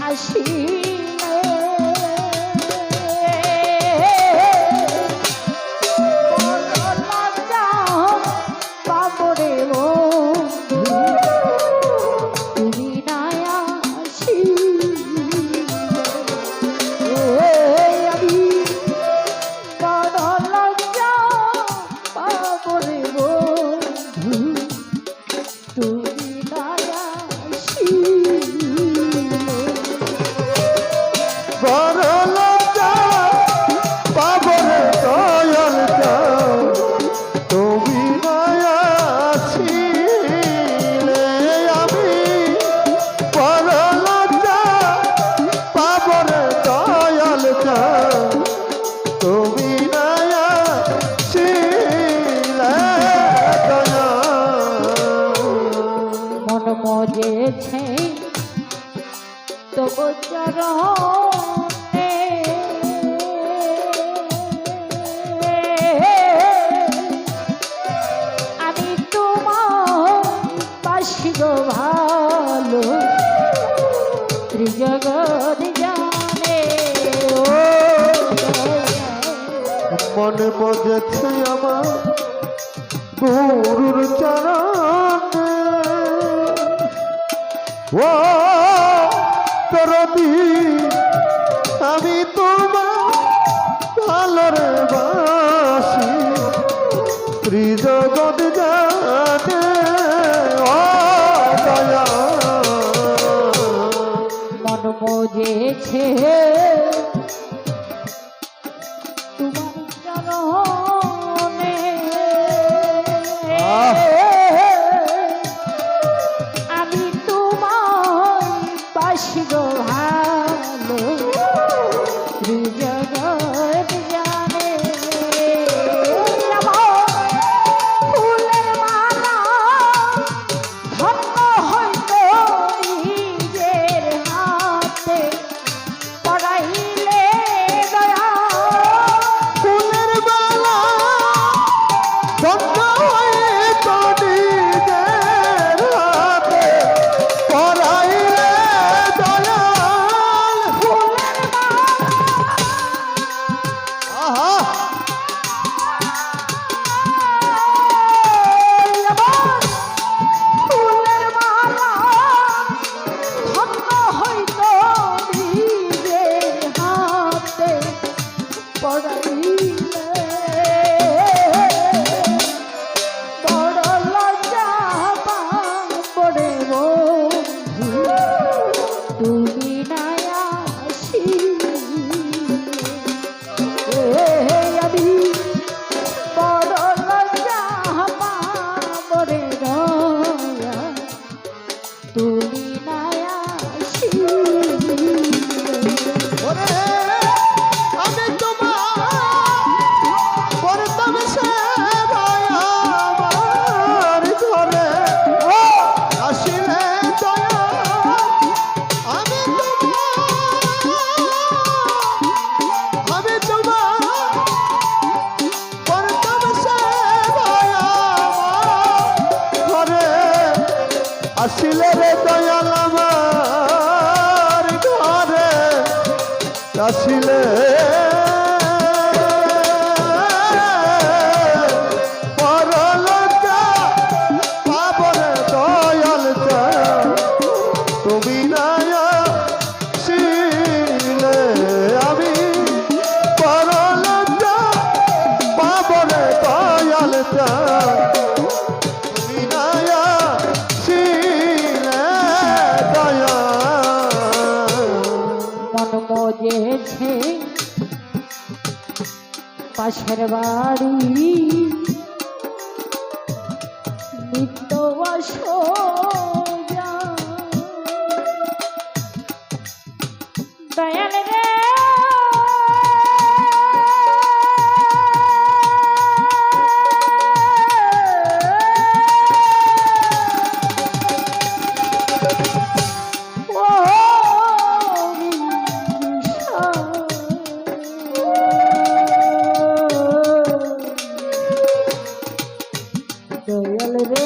আসিলে বড় লজ্জা পাবরে বন্ধু তুমি না আসিলে আমি বড় লজ্জা পাবরে বন্ধু তুমি না আসিলে বড় লজ্জা পাবরে দয়াল চাও তুমি মায়া ছিলে আমি বড় লজ্জা পাবরে দয়াল চাও তুমি মায়া ছিলে দয়া মন মজেছে তবু চরণে আমি তোমার বাসি গো ভালো ত্রিজগৎ জানে ও মনে মজেছে আমার গুরুর চরণে ও তরদি আমি তোমার ভালোরে বাসি ত্রিজগৎ জানে ও দয়া মন মজেছে তোমার চরণে আমি তোমার বাসি গো ভালো ত্রিজগৎ জানে আমার ফুলের মালা ধন্য হইতো নিজের হাতে পড়াইলে দয়া ফুলের মালা ধন্য হইতো নিজের হাতে পরাইলে দয়াল ফুলের আহা ফুলের মালা ধন্য হইতো নিজের হাতে পড়াইলে বড় লজ্জা পাবরে বন্ধু তুমি না আসিলে আমি বড় লজ্জা পাবরে দয়া তুমি না আসিলে ওরে আমি তোমার করতাম সেবায় আমার ঘরে আসিলে দয়া আমি তোমার করতাম সেবায় আমার ঘরে আসিলে রে দয়াল আমার ঘরে আসিলে বড় লজ্জা পাবরে দয়াল চাও তুমি না আসিলে আমি বড় লজ্জা পাবরে দয়াল চাও তুমি না আসিলে দয়া মন মজেছে পাশের বাড়ি নিত্য আসোজা দয়াল রে দয়াল রে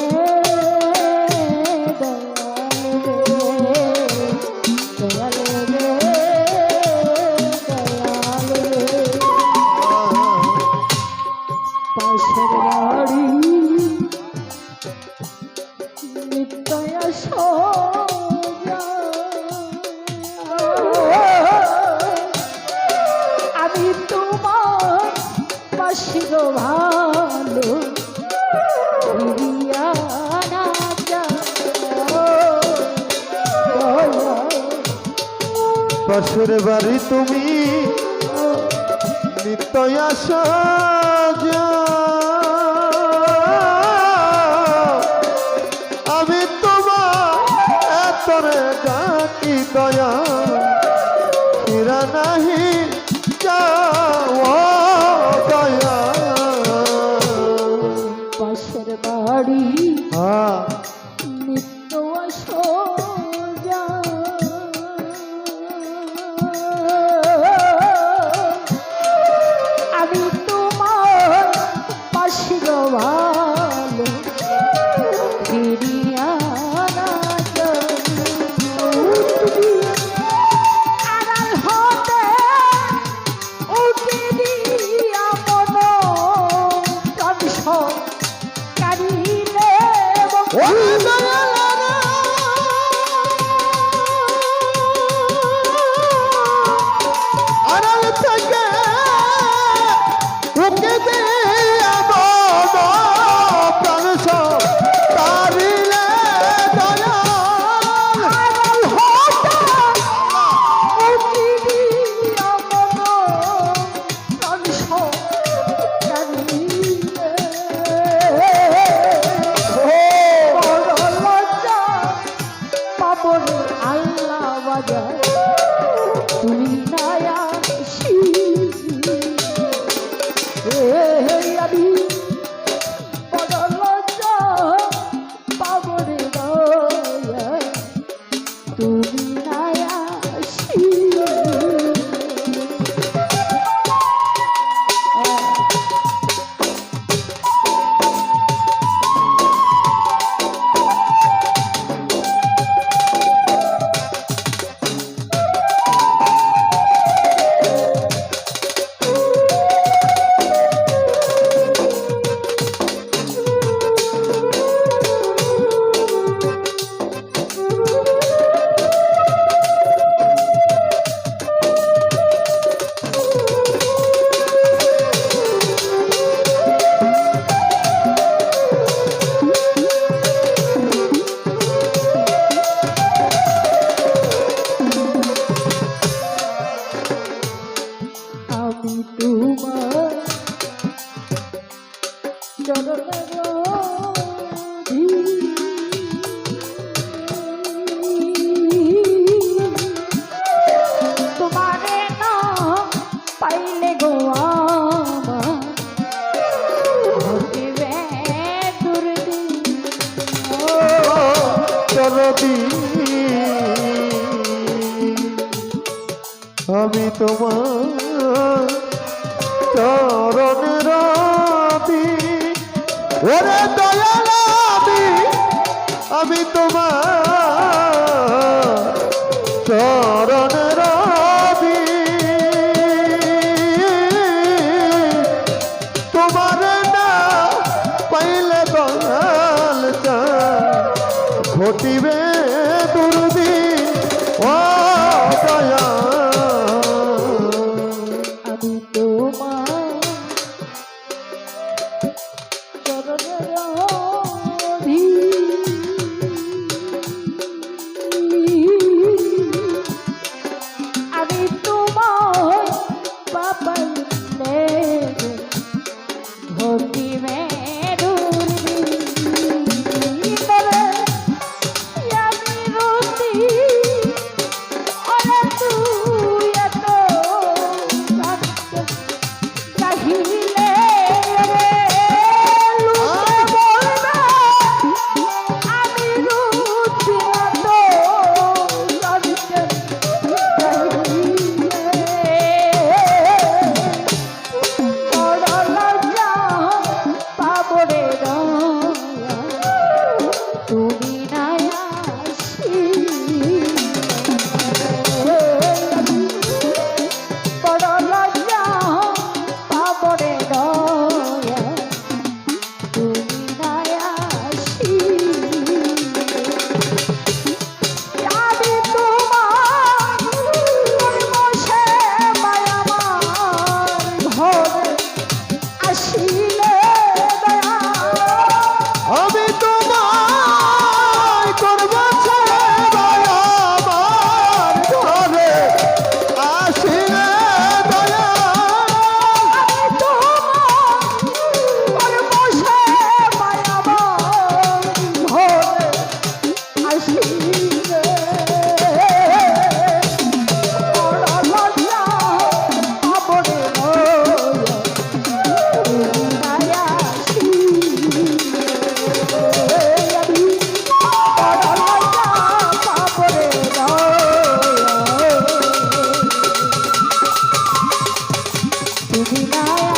দয়াল রে দয়াল রে পাশের বাড়ি তুমি নিত্য আসা আমি তোমার এতরে ডাকি দয়া ফিরা নাহি যাও দয়া পাশের বাড়ি হ্যাঁ নিত্য আসো যা আমি তোমার পাশের ভালো ফিরিয়া না আড়াল হতে উঠে দিয়া মন প্রাণস কারিলে আড়াল থেকে ওকে দিয়া বড় প্রাণ তারিলে দয়া আড়াল হতে উঠে দিয়া মন প্রাণস কারিলে বড় লজ্জা পাবনে আল্লাহ বাজার তুমি নায়া আমি বড় লজ্জা পাবনে দয়া তুমি নায়া আমি তোমার তোমারে না পাইলে গো আমার ঘটিবে দুর্দিন চলতি আমি তোমার চরণের রবি ওরে দয়াল আমি তোমার চরণের রবি তোমার না পাইলে দয়াল ঘটিবে দুর্দিন ও দয়া আমি তোমার চরণের আমি তোমার পাপাইলে ঘটিবে দুর্দিন আমি রতি ওরে তুমি না